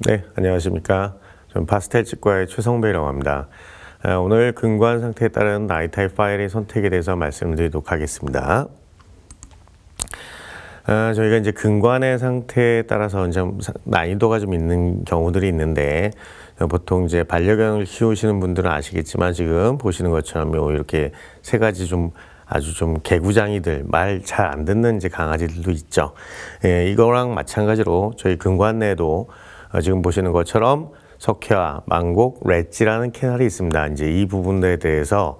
네, 안녕하십니까. 저는 파스텔 치과의 최성배라고 합니다. 오늘 근관 상태에 따른 나이 타입 파일의 선택에 대해서 말씀드리도록 하겠습니다. 저희가 이제 근관의 상태에 따라서 좀 난이도가 좀 있는 경우들이 있는데, 보통 이제 반려견을 키우시는 분들은 아시겠지만 지금 보시는 것처럼 이렇게 세 가지 좀 아주 좀 개구장이들, 말 잘 안 듣는 이제 강아지들도 있죠. 예, 이거랑 마찬가지로 저희 근관 내에도 지금 보시는 것처럼 석회화, 망곡, 렛지라는 캐널이 있습니다. 이제 이 부분에 대해서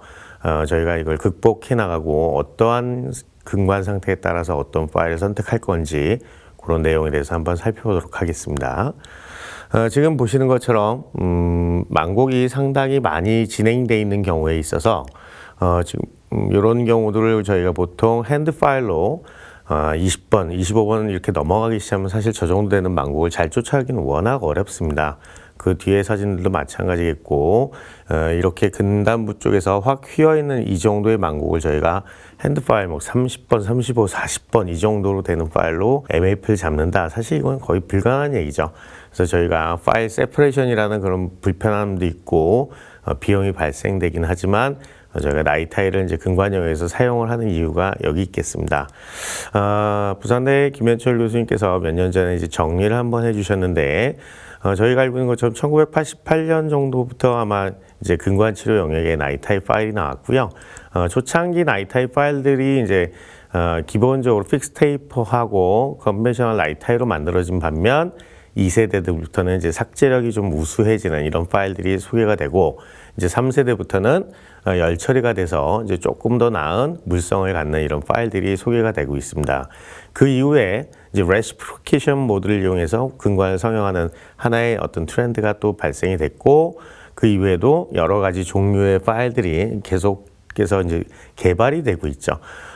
저희가 이걸 극복해 나가고 어떠한 근관 상태에 따라서 어떤 파일을 선택할 건지 그런 내용에 대해서 한번 살펴보도록 하겠습니다. 지금 보시는 것처럼 망곡이 상당히 많이 진행되어 있는 경우에 있어서 지금 이런 경우들을 저희가 보통 핸드 파일로 20번, 25번 이렇게 넘어가기 시작하면 사실 저 정도 되는 망곡을 잘 쫓아가기는 워낙 어렵습니다. 그 뒤에 사진들도 마찬가지겠고 이렇게 근단부 쪽에서 확 휘어있는 이 정도의 망곡을 저희가 핸드 파일 뭐 30번, 35, 40번 이 정도로 되는 파일로 MAP를 잡는다. 사실 이건 거의 불가능한 얘기죠. 그래서 저희가 파일 세퍼레이션이라는 그런 불편함도 있고 비용이 발생되긴 하지만 저희가 나이 타일을 이제 근관형에서 사용을 하는 이유가 여기 있겠습니다. 부산대 김현철 교수님께서 몇 년 전에 이제 정리를 한번 해주셨는데, 저희가 알고 있는 것처럼 1988년 정도부터 아마 이제 근관 치료 영역의 나이 타입 파일이 나왔고요. 초창기 나이 타입 파일들이 이제 기본적으로 픽스 테이퍼하고 컨벤셔널 나이 타입으로 만들어진 반면 2세대들부터는 이제 삭제력이 좀 우수해지는 이런 파일들이 소개가 되고, 이제 3세대부터는 열 처리가 돼서 이제 조금 더 나은 물성을 갖는 이런 파일들이 소개가 되고 있습니다. 그 이후에 이제 레시피케이션 모드를 이용해서 근관을 성형하는 하나의 어떤 트렌드가 또 발생이 됐고, 그 이후에도 여러 가지 종류의 파일들이 계속해서 이제 개발이 되고 있죠.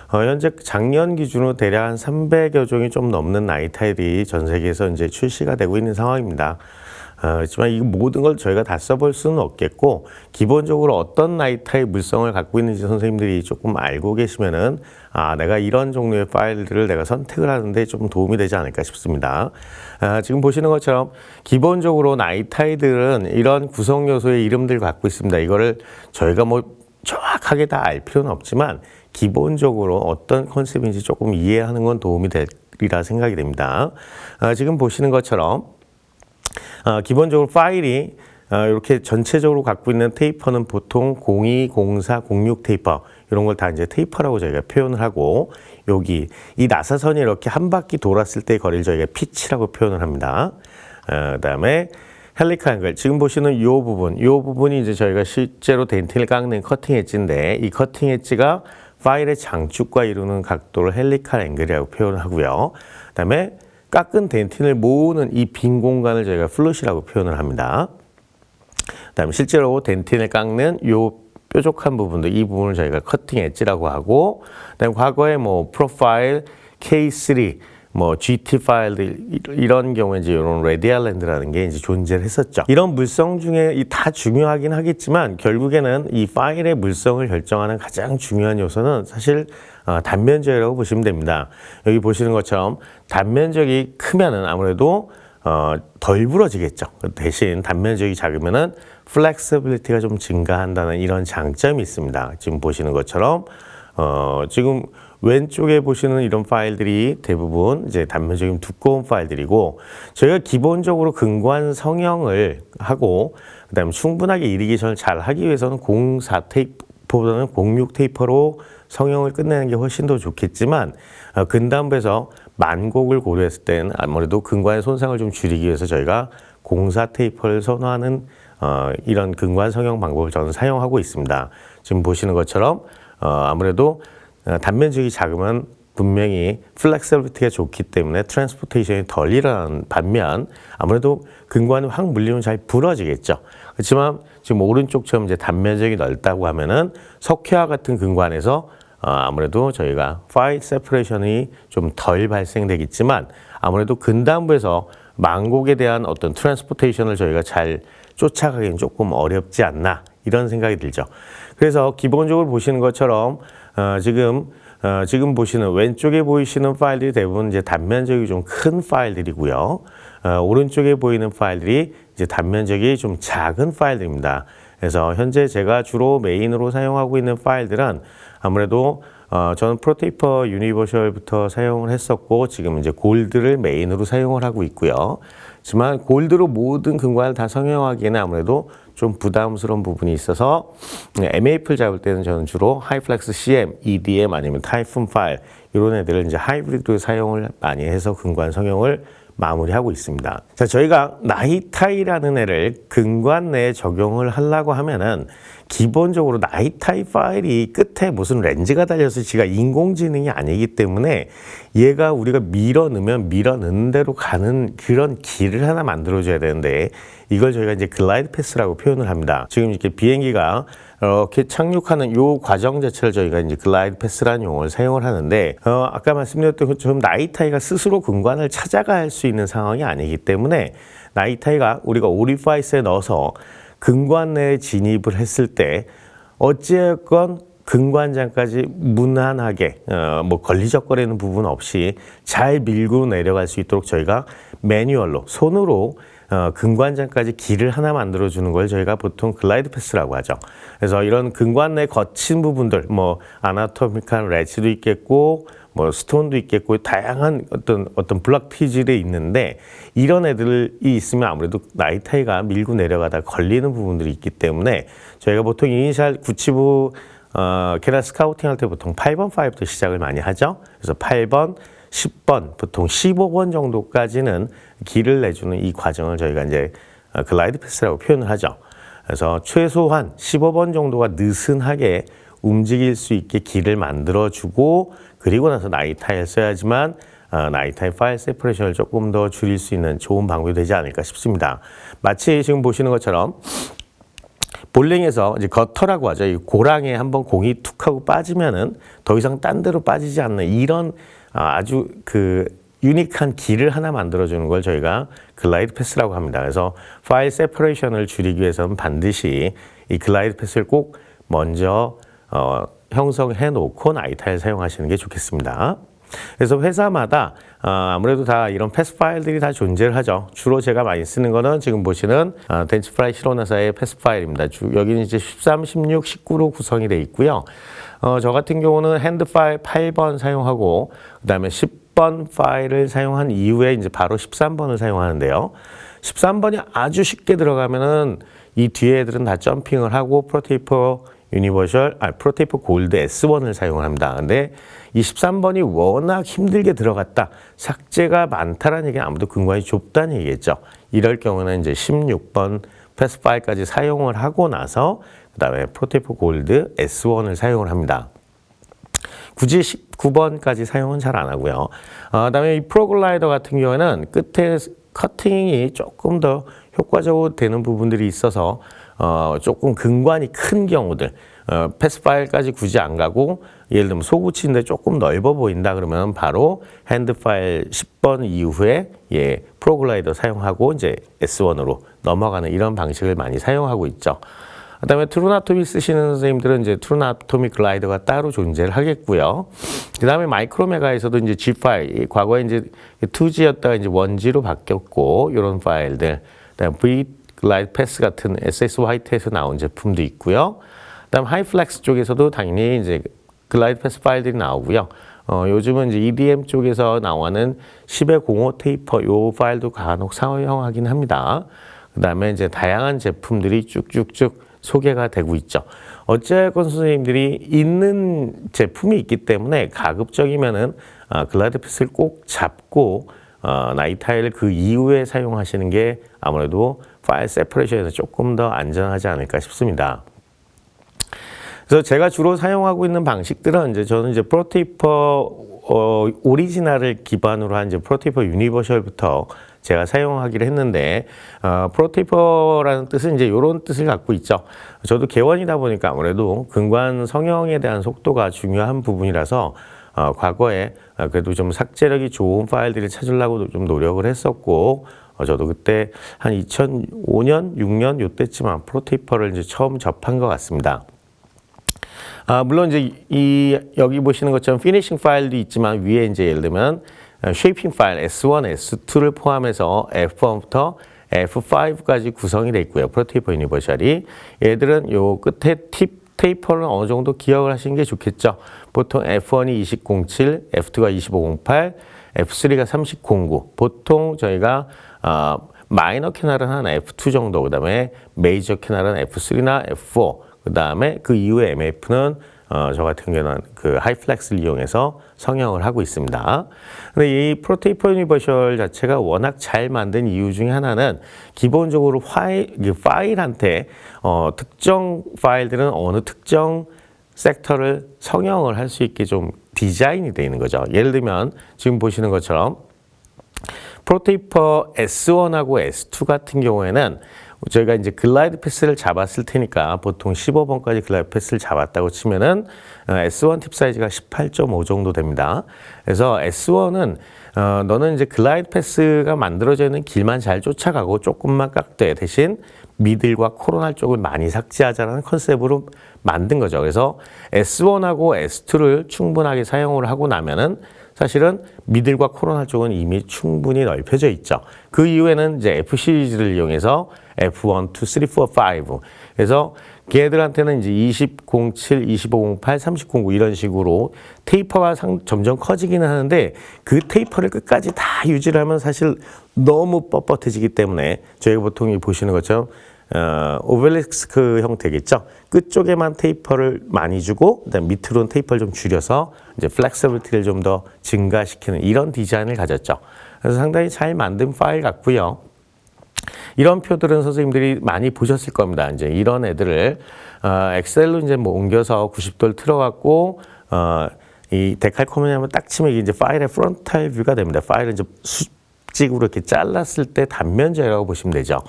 현재 작년 기준으로 대략 한 300여 종이 좀 넘는 나이 타입이 전 세계에서 이제 출시가 되고 있는 상황입니다. 그렇지만 이 모든 걸 저희가 다 써볼 수는 없겠고, 기본적으로 어떤 나이 타입 물성을 갖고 있는지 선생님들이 조금 알고 계시면은 내가 이런 종류의 파일들을 내가 선택을 하는데 좀 도움이 되지 않을까 싶습니다. 지금 보시는 것처럼 기본적으로 나이 타입들은 이런 구성 요소의 이름들을 갖고 있습니다. 이거를 저희가 뭐 정확하게 다 알 필요는 없지만 기본적으로 어떤 컨셉인지 조금 이해하는 건 도움이 되리라 생각이 됩니다. 지금 보시는 것처럼 기본적으로 파일이 이렇게 전체적으로 갖고 있는 테이퍼는 보통 02, 04, 06 테이퍼 이런 걸 다 이제 테이퍼라고 저희가 표현을 하고, 여기 이 나사선이 이렇게 한 바퀴 돌았을 때 거리를 저희가 피치라고 표현을 합니다. 그다음에 헬리칼 앵글, 지금 보시는 이 부분이 이제 저희가 실제로 덴틸을 깎는 커팅 엣지인데, 이 커팅 엣지가 파일의 장축과 이루는 각도를 헬리칼 앵글이라고 표현을 하고요. 그다음에 깎은 덴틴을 모으는 이 빈 공간을 저희가 플룻이라고 표현을 합니다. 그다음에 실제로 덴틴을 깎는 이 뾰족한 부분도, 이 부분을 저희가 커팅 엣지라고 하고, 그다음에 과거에 뭐 프로파일, K3, 뭐 GT 파일들 이런 경우에 이제 이런 레디알 랜드라는 게 이제 존재를 했었죠. 이런 물성 중에 다 중요하긴 하겠지만 결국에는 이 파일의 물성을 결정하는 가장 중요한 요소는 사실 단면적이라고 보시면 됩니다. 여기 보시는 것처럼 단면적이 크면은 아무래도 덜 부러지겠죠. 대신 단면적이 작으면은 플렉서빌리티가 좀 증가한다는 이런 장점이 있습니다. 지금 보시는 것처럼 지금 왼쪽에 보시는 이런 파일들이 대부분 이제 단면적인 두꺼운 파일들이고, 저희가 기본적으로 근관 성형을 하고 그다음에 충분하게 이리게이션을 잘 하기 위해서는 04 테이퍼보다는 06 테이퍼로 성형을 끝내는 게 훨씬 더 좋겠지만, 근단부에서 만곡을 고려했을 때는 아무래도 근관의 손상을 좀 줄이기 위해서 저희가 04 테이퍼를 선호하는 이런 근관 성형 방법을 저는 사용하고 있습니다. 지금 보시는 것처럼 아무래도 단면적이 작으면 분명히 플렉서빌리티가 좋기 때문에 트랜스포테이션이 덜 일어나는 반면 아무래도 근관이 확 물리면 잘 부러지겠죠. 그렇지만 지금 오른쪽처럼 이제 단면적이 넓다고 하면은 석회화 같은 근관에서 아무래도 저희가 파일 세퍼레이션이 좀 덜 발생되겠지만 아무래도 근단부에서 망곡에 대한 어떤 트랜스포테이션을 저희가 잘 쫓아가기는 조금 어렵지 않나 이런 생각이 들죠. 그래서 기본적으로 보시는 것처럼 지금 지금 보시는 왼쪽에 보이시는 파일들이 대부분 이제 단면적이 좀 큰 파일들이고요. 오른쪽에 보이는 파일들이 이제 단면적이 좀 작은 파일들입니다. 그래서 현재 제가 주로 메인으로 사용하고 있는 파일들은 아무래도 저는 프로테이퍼 유니버셜부터 사용을 했었고 지금 이제 골드를 메인으로 사용을 하고 있고요. 하지만 골드로 모든 근관을 다 성형하기에는 아무래도 좀 부담스러운 부분이 있어서 MAP를 잡을 때는 저는 주로 하이플렉스 CM, EDM 아니면 타이푼 파일 이런 애들을 이제 하이브리드로 사용을 많이 해서 근관 성형을 마무리하고 있습니다. 자, 저희가 나이타이라는 애를 근관 내에 적용을 하려고 하면은 기본적으로 나이타이 파일이 끝에 무슨 렌즈가 달려서 지가 인공지능이 아니기 때문에 얘가 우리가 밀어 넣으면 밀어 넣는 대로 가는 그런 길을 하나 만들어줘야 되는데 이걸 저희가 이제 글라이드 패스라고 표현을 합니다. 지금 이렇게 비행기가 이렇게 착륙하는 요 과정 자체를 저희가 이제 글라이드 패스라는 용어를 사용을 하는데 아까 말씀드렸던 것처럼 나이타이가 스스로 근관을 찾아갈 수 있는 상황이 아니기 때문에 나이타이가 우리가 오리파이스에 넣어서 근관 내에 진입을 했을 때 어찌됐건 근관장까지 무난하게 뭐 걸리적거리는 부분 없이 잘 밀고 내려갈 수 있도록 저희가 매뉴얼로 손으로 근관장까지 길을 하나 만들어주는 걸 저희가 보통 글라이드 패스라고 하죠. 그래서 이런 근관 내 거친 부분들, 뭐 아나토미컬 렛치도 있겠고, 뭐 스톤도 있겠고, 다양한 어떤 블럭 피질이 있는데 이런 애들이 있으면 아무래도 나이타이가 밀고 내려가다 걸리는 부분들이 있기 때문에 저희가 보통 이니셜 구치부 계단 스카우팅 할 때 보통 8번 파일부터 시작을 많이 하죠. 그래서 8번, 10번, 보통 15번 정도까지는 길을 내주는 이 과정을 저희가 이제 글라이드 패스라고 표현을 하죠. 그래서 최소한 15번 정도가 느슨하게 움직일 수 있게 길을 만들어주고 그리고 나서 나이타이를 써야지만 나이타이 파일 세퍼레이션을 조금 더 줄일 수 있는 좋은 방법이 되지 않을까 싶습니다. 마치 지금 보시는 것처럼 볼링에서 이제 거터라고 하죠. 이 고랑에 한번 공이 툭 하고 빠지면은 더 이상 딴 데로 빠지지 않는 이런 아주 그 유니크한 길을 하나 만들어주는 걸 저희가 글라이드 패스라고 합니다. 그래서 파일 세퍼레이션을 줄이기 위해서는 반드시 이 글라이드 패스를 꼭 먼저 형성해 놓고 나이타이를 사용하시는 게 좋겠습니다. 그래서 회사마다 아무래도 다 이런 패스 파일들이 다 존재를 하죠. 주로 제가 많이 쓰는 거는 지금 보시는 덴치프라이 시로나사의 패스 파일입니다. 여기는 이제 13, 16, 19로 구성이 되어 있고요. 저 같은 경우는 핸드 파일 8번 사용하고 그다음에 10번 파일을 사용한 이후에 이제 바로 13번을 사용하는데요. 13번이 아주 쉽게 들어가면은 이 뒤에 애들은 다 점핑을 하고 프로테이퍼 프로테이퍼 골드 S1을 사용을 합니다. 근데 이 13번이 워낙 힘들게 들어갔다. 삭제가 많다라는 얘기는 아무도 근관이 좁다는 얘기겠죠. 이럴 경우는 이제 16번 패스 파일까지 사용을 하고 나서 그 다음에 프로테이퍼 골드 S1을 사용을 합니다. 굳이 19번까지 사용은 잘 안 하고요. 그다음에 이 프로글라이더 같은 경우에는 끝에 커팅이 조금 더 효과적으로 되는 부분들이 있어서 조금 근관이 큰 경우들 패스 파일까지 굳이 안 가고 예를 들면 소구치인데 조금 넓어 보인다 그러면 바로 핸드 파일 10번 이후에 프로글라이더 사용하고 이제 S1으로 넘어가는 이런 방식을 많이 사용하고 있죠. 그다음에 트루나토미 쓰시는 선생님들은 이제 트루나토미 글라이더가 따로 존재를 하겠고요. 그다음에 마이크로메가에서도 이제 G 파일, 과거에 이제 2G였다가 이제 1G로 바뀌었고 이런 파일들, 그다음에 V 글라이드 패스 같은 SS 화이트에서 나온 제품도 있고요. 그다음 하이플렉스 쪽에서도 당연히 이제 글라이드 패스 파일들이 나오고요. 요즘은 이제 EDM 쪽에서 나오는 10의 05 테이퍼 요 파일도 간혹 사용하긴 합니다. 그다음에 이제 다양한 제품들이 쭉쭉쭉 소개가 되고 있죠. 어쨌건 선생님들이 있는 제품이 있기 때문에 가급적이면은 글라이드 패스를 꼭 잡고 나이타이를 그 이후에 사용하시는 게 아무래도 파일 세퍼레이션에서 조금 더 안전하지 않을까 싶습니다. 그래서 제가 주로 사용하고 있는 방식들은 이제 저는 이제 프로테이퍼 오리지널을 기반으로 한 이제 프로테이퍼 유니버셜부터 제가 사용하기를 했는데 프로테이퍼라는 뜻은 이제 이런 뜻을 갖고 있죠. 저도 개원이다 보니까 아무래도 근관 성형에 대한 속도가 중요한 부분이라서 과거에 그래도 좀 삭제력이 좋은 파일들을 찾으려고 좀 노력을 했었고 저도 그때 한 2005년, 6년 요때쯤 프로테이퍼를 이제 처음 접한 것 같습니다. 물론 이제 여기 보시는 것처럼 피니싱 파일도 있지만 위에 이제 예를 들면 쉐이핑 파일 S1, S2를 포함해서 F1부터 F5까지 구성이 되어 있고요. 프로테이퍼 유니버셜이. 얘들은 요 끝에 테이퍼는 어느 정도 기억을 하시는 게 좋겠죠. 보통 F1이 2007, F2가 2508, F3가 3009. 보통 저희가 마이너 캐널은 한 F2 정도, 그 다음에 메이저 캐널은 F3나 F4, 그 다음에 그 이후에 MF는 저 같은 경우는 그 하이플렉스를 이용해서 성형을 하고 있습니다. 근데 이 프로테이퍼 유니버셜 자체가 워낙 잘 만든 이유 중에 하나는 기본적으로 파일한테 특정 파일들은 어느 특정 섹터를 성형을 할 수 있게 좀 디자인이 되어 있는 거죠. 예를 들면 지금 보시는 것처럼 프로테이퍼 S1하고 S2 같은 경우에는 저희가 이제 글라이드 패스를 잡았을 테니까 보통 15번까지 글라이드 패스를 잡았다고 치면은 S1 팁 사이즈가 18.5 정도 됩니다. 그래서 S1은 너는 이제 글라이드 패스가 만들어져 있는 길만 잘 쫓아가고 조금만 깎되 대신 미들과 코로날 쪽을 많이 삭제하자는 컨셉으로 만든 거죠. 그래서 S1하고 S2를 충분하게 사용을 하고 나면은 사실은 미들과 코로나 쪽은 이미 충분히 넓혀져 있죠. 그 이후에는 이제 F 시리즈를 이용해서 F1, 2, 3, 4, 5. 그래서 걔들한테는 이제 20, 07, 25, 08, 30, 09 이런 식으로 테이퍼가 점점 커지기는 하는데 그 테이퍼를 끝까지 다 유지를 하면 사실 너무 뻣뻣해지기 때문에 저희가 보통 보시는 것처럼 오벨릭스 형태겠죠. 끝쪽에만 테이퍼를 많이 주고 그다음 밑으로는 테이퍼를 좀 줄여서 이제 플렉서빌리티를 좀 더 증가시키는 이런 디자인을 가졌죠. 그래서 상당히 잘 만든 파일 같고요. 이런 표들은 선생님들이 많이 보셨을 겁니다. 이제 이런 애들을 엑셀로 이제 뭐 옮겨서 90도를 틀어갖고 이 데칼코멘이 한번 딱 치면 이제 파일의 프론탈 뷰가 됩니다. 파일을 이제 수직으로 이렇게 잘랐을 때 단면 제어라고 보시면 되죠.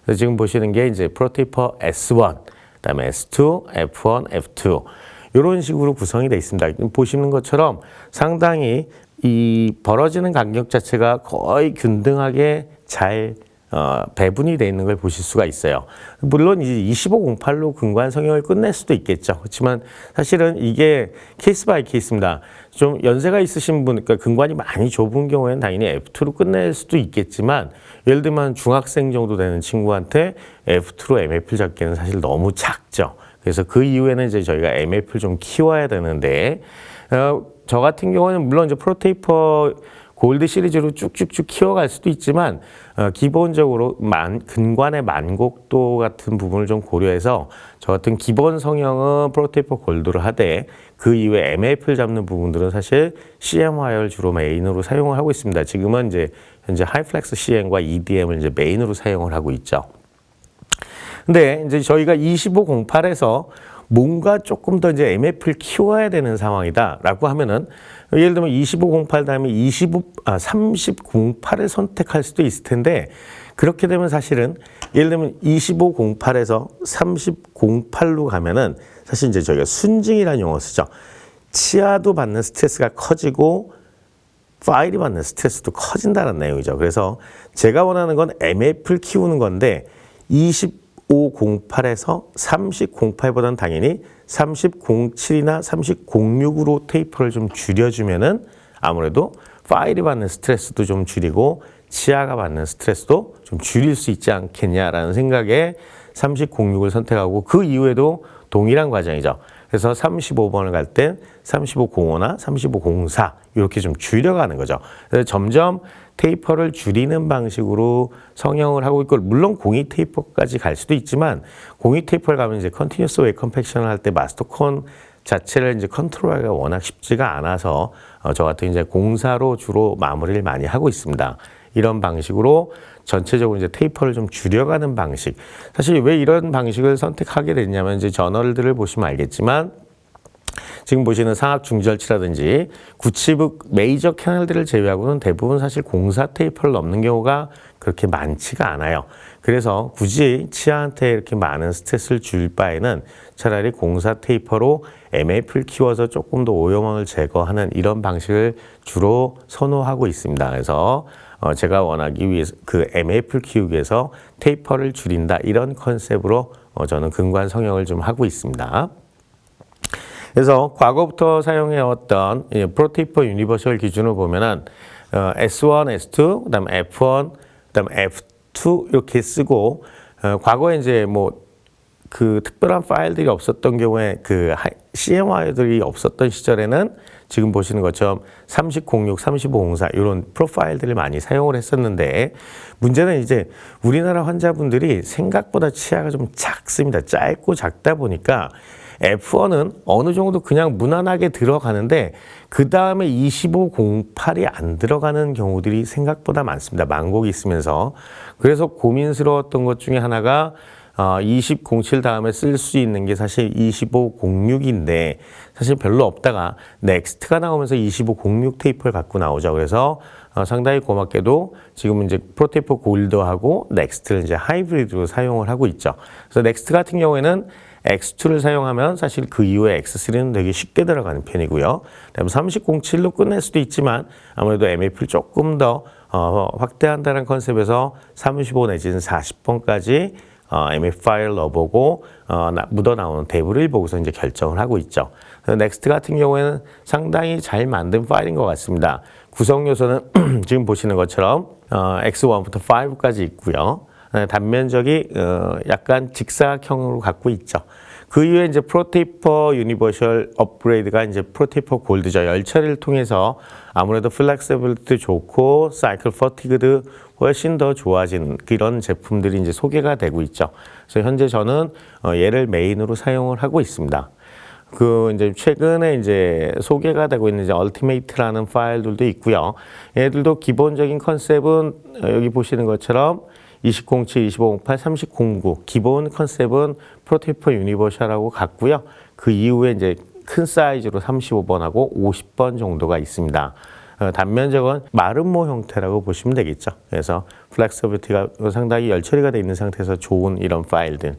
그래서 지금 보시는 게 이제 프로테이퍼 S1, 그다음에 S2, F1, F2 이런 식으로 구성이 되어 있습니다. 보시는 것처럼 상당히 이 벌어지는 간격 자체가 거의 균등하게 잘 배분이 되어 있는 걸 보실 수가 있어요. 물론 이제 2508로 근관 성형을 끝낼 수도 있겠죠. 그렇지만 사실은 이게 케이스 바이 케이스입니다. 좀 연세가 있으신 분, 그러니까 근관이 많이 좁은 경우에는 당연히 F2로 끝낼 수도 있겠지만 예를 들면 중학생 정도 되는 친구한테 F2로 MF를 잡기에는 사실 너무 작죠. 그래서 그 이후에는 이제 저희가 MF를 좀 키워야 되는데 저 같은 경우는 물론 이제 프로테이퍼 골드 시리즈로 쭉쭉쭉 키워갈 수도 있지만 기본적으로 근관의 만곡도 같은 부분을 좀 고려해서 저 같은 기본 성형은 프로테이퍼 골드를 하되 그 이후에 MF를 잡는 부분들은 사실 CM 와이어를 주로 메인으로 사용을 하고 있습니다. 지금은 이제 현재 하이플렉스 CM과 EDM을 이제 메인으로 사용을 하고 있죠. 근데 이제 저희가 2508에서 뭔가 조금 더 이제 MF를 키워야 되는 상황이다라고 하면은 예를 들면 2508 다음에 3008을 선택할 수도 있을 텐데 그렇게 되면 사실은 예를 들면 2508에서 3008로 가면은 사실 이제 저희가 순증이라는 용어 쓰죠. 치아도 받는 스트레스가 커지고 파일이 받는 스트레스도 커진다는 내용이죠. 그래서 제가 원하는 건 MF를 키우는 건데 2508에서 3008보다는 당연히 3007이나 3006으로 테이퍼를 좀 줄여주면은 아무래도 파일이 받는 스트레스도 좀 줄이고 치아가 받는 스트레스도 좀 줄일 수 있지 않겠냐라는 생각에 3006을 선택하고 그 이후에도 동일한 과정이죠. 그래서 35번을 갈 때 3505나 3504 이렇게 좀 줄여가는 거죠. 그래서 점점 테이퍼를 줄이는 방식으로 성형을 하고 있고 물론 공이 테이퍼까지 갈 수도 있지만 공이 테이퍼를 가면 이제 컨티뉴어스 웨이 컴팩션을 할 때 마스터 콘 자체를 이제 컨트롤하기가 워낙 쉽지가 않아서 저 같은 이제 공사로 주로 마무리를 많이 하고 있습니다. 이런 방식으로 전체적으로 이제 테이퍼를 좀 줄여가는 방식. 사실 왜 이런 방식을 선택하게 됐냐면 이제 저널들을 보시면 알겠지만 지금 보시는 상악 중절치라든지 구치북 메이저 캐널들을 제외하고는 대부분 사실 공사 테이퍼를 넘는 경우가 그렇게 많지가 않아요. 그래서 굳이 치아한테 이렇게 많은 스트레스를 줄 바에는 차라리 공사 테이퍼로 MF를 키워서 조금 더 오염원을 제거하는 이런 방식을 주로 선호하고 있습니다. 그래서 제가 원하기 위해서 그 MF를 키우기 위해서 테이퍼를 줄인다 이런 컨셉으로 저는 근관 성형을 좀 하고 있습니다. 그래서 과거부터 사용해왔던 프로테이퍼 유니버셜 기준으로 보면은 S1, S2, 그다음 F1, 그다음 F2 이렇게 쓰고 과거에 이제 뭐 그 특별한 파일들이 없었던 경우에 그 CMY들이 없었던 시절에는 지금 보시는 것처럼 3006, 3504 이런 프로파일들을 많이 사용을 했었는데 문제는 이제 우리나라 환자분들이 생각보다 치아가 좀 작습니다. 짧고 작다 보니까 F1은 어느 정도 그냥 무난하게 들어가는데 그 다음에 2508이 안 들어가는 경우들이 생각보다 많습니다. 만곡이 있으면서. 그래서 고민스러웠던 것 중에 하나가 2007 다음에 쓸 수 있는 게 사실 2506인데 사실 별로 없다가 넥스트가 나오면서 2506 테이프를 갖고 나오죠. 그래서 상당히 고맙게도 지금은 이제 프로테이퍼 골드하고 넥스트를 이제 하이브리드로 사용을 하고 있죠. 그래서 넥스트 같은 경우에는 X2를 사용하면 사실 그 이후에 X3는 되게 쉽게 들어가는 편이고요. 그다음에 3007로 끝낼 수도 있지만 아무래도 MAP를 조금 더 확대한다는 컨셉에서 35 내지는 40번까지 MAP 파일 넣어보고 묻어나오는 대부를 보고서 이제 결정을 하고 있죠. 넥스트 같은 경우에는 상당히 잘 만든 파일인 것 같습니다. 구성 요소는 지금 보시는 것처럼 X1부터 5까지 있고요. 단면적이 약간 직사각형으로 갖고 있죠. 그 이후에 이제 프로테이퍼 유니버셜 업그레이드가 이제 프로테이퍼 골드죠. 열 처리를 통해서 아무래도 플렉서빌리티도 좋고 사이클 퍼티그도 훨씬 더 좋아진 그런 제품들이 이제 소개가 되고 있죠. 그래서 현재 저는 얘를 메인으로 사용을 하고 있습니다. 그 이제 최근에 이제 소개가 되고 있는 이제 얼티메이트라는 파일들도 있고요. 얘들도 기본적인 컨셉은 여기 보시는 것처럼 2007, 2508, 3009 기본 컨셉은 프로테이퍼 유니버셜하고 같고요. 그 이후에 이제 큰 사이즈로 35번하고 50번 정도가 있습니다. 단면적은 마름모 형태라고 보시면 되겠죠. 그래서 플렉서빌리티가 상당히 열 처리가 되어 있는 상태에서 좋은 이런 파일들.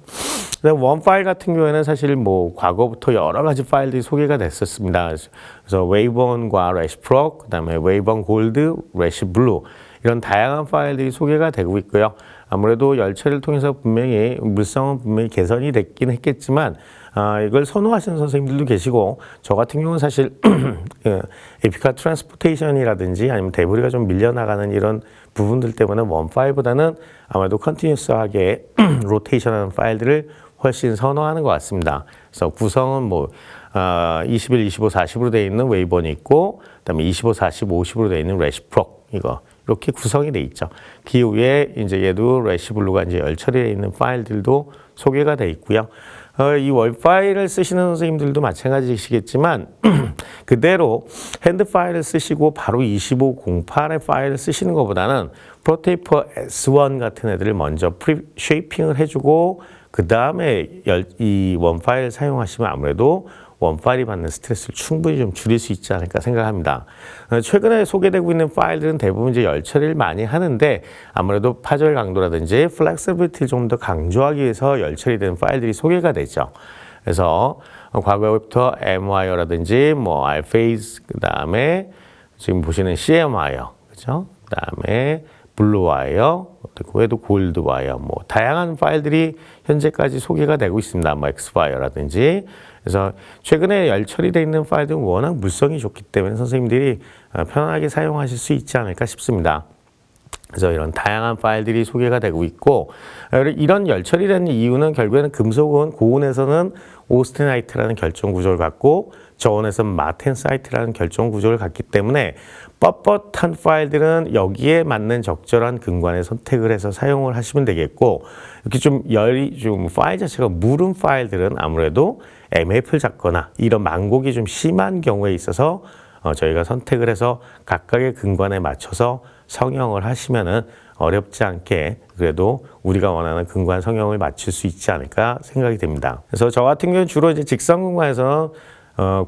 원 파일 같은 경우에는 사실 뭐 과거부터 여러 가지 파일들이 소개가 됐었습니다. 그래서 웨이번과 레시프로, 그다음에 웨이번 골드, 레시 블루 이런 다양한 파일들이 소개가 되고 있고요. 아무래도 열 처리를 통해서 분명히 물성은 분명히 개선이 됐긴 했겠지만 이걸 선호하시는 선생님들도 계시고 저 같은 경우는 사실 에피카 트랜스포테이션이라든지 아니면 데브리가 좀 밀려나가는 이런 부분들 때문에 원 파일보다는 아무래도 컨티뉴어스하게 로테이션하는 파일들을 훨씬 선호하는 것 같습니다. 그래서 구성은 뭐 21, 25, 40으로 되어 있는 웨이번이 있고 그다음에 25, 40, 50으로 되어 있는 레시프로 이거 이렇게 구성이 돼 있죠. 그 이후에 이제 얘도 레시블루가 이제 열 처리되어 있는 파일들도 소개가 돼 있고요. 이 월 파일을 쓰시는 선생님들도 마찬가지시겠지만 그대로 핸드 파일을 쓰시고 바로 2508의 파일을 쓰시는 것보다는 프로테이퍼 S1 같은 애들을 먼저 쉐이핑을 해주고 그 다음에 이 원 파일 사용하시면 아무래도 원 파일이 받는 스트레스를 충분히 좀 줄일 수 있지 않을까 생각합니다. 최근에 소개되고 있는 파일들은 대부분 이제 열 처리를 많이 하는데 아무래도 파절 강도라든지 플렉서빌리티를 좀 더 강조하기 위해서 열 처리되는 파일들이 소개가 되죠. 그래서 과거부터 MWire라든지 뭐 Rphase 그다음에 지금 보시는 CMWire 그죠? 그다음에 블루와이어, 그 외에도 골드와이어, 뭐 다양한 파일들이 현재까지 소개가 되고 있습니다. 뭐 엑스파이어라든지. 그래서 최근에 열 처리되어 있는 파일들은 워낙 물성이 좋기 때문에 선생님들이 편안하게 사용하실 수 있지 않을까 싶습니다. 그래서 이런 다양한 파일들이 소개가 되고 있고 이런 열 처리되는 이유는 결국에는 금속은 고온에서는 오스테나이트라는 결정 구조를 갖고 저온에서는 마텐사이트라는 결정 구조를 갖기 때문에 뻣뻣한 파일들은 여기에 맞는 적절한 근관을 선택을 해서 사용을 하시면 되겠고 이렇게 좀 열이 좀 파일 자체가 무른 파일들은 아무래도 MF를 잡거나 이런 만곡이 좀 심한 경우에 있어서 저희가 선택을 해서 각각의 근관에 맞춰서 성형을 하시면은 어렵지 않게 그래도 우리가 원하는 근관 성형을 맞출 수 있지 않을까 생각이 됩니다. 그래서 저 같은 경우는 주로 이제 직선 근관에서는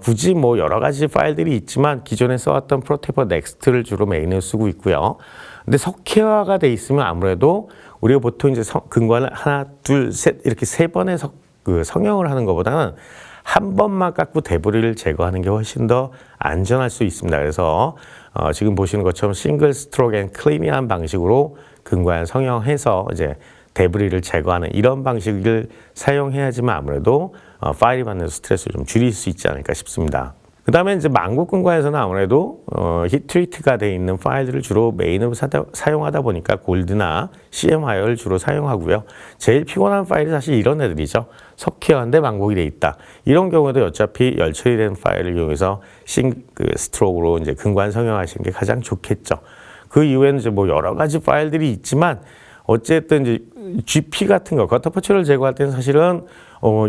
굳이 뭐 여러 가지 파일들이 있지만 기존에 써왔던 프로테이퍼 넥스트를 주로 메인으로 쓰고 있고요. 근데 석회화가 돼 있으면 아무래도 우리가 보통 이제 근관을 하나, 둘, 셋 이렇게 세 번의 성형을 하는 것보다는 한 번만 깎고 데브리를 제거하는 게 훨씬 더 안전할 수 있습니다. 그래서 지금 보시는 것처럼 싱글 스트로크 앤 클리미한 방식으로 근관 성형해서 이제 데브리를 제거하는 이런 방식을 사용해야지만 아무래도 파일이 받는 스트레스를 좀 줄일 수 있지 않을까 싶습니다. 그 다음에 이제 만국 근관에서는 아무래도 히트리트가 되어 있는 파일들을 주로 메인으로 사용하다 보니까 골드나 CM 와이어를 주로 사용하고요. 제일 피곤한 파일이 사실 이런 애들이죠. 석회화인데 만국이 되어 있다. 이런 경우에도 어차피 열 처리된 파일을 이용해서 스트로크로 이제 근관 성형하시는 게 가장 좋겠죠. 그 이후에는 이제 뭐 여러 가지 파일들이 있지만 어쨌든 이제 GP 같은 거, 거터퍼처를 제거할 때는 사실은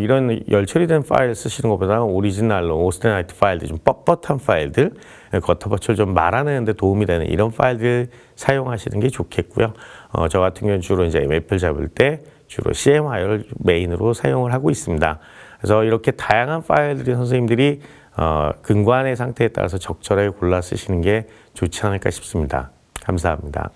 이런 열 처리된 파일 쓰시는 것보다 오리지널로 오스테나이트 파일들, 좀 뻣뻣한 파일들, 거터퍼처를 좀 말아내는데 도움이 되는 이런 파일들 사용하시는 게 좋겠고요. 저 같은 경우는 주로 이제 MF를 잡을 때 주로 CMY를 메인으로 사용을 하고 있습니다. 그래서 이렇게 다양한 파일들이 선생님들이 근관의 상태에 따라서 적절하게 골라 쓰시는 게 좋지 않을까 싶습니다. 감사합니다.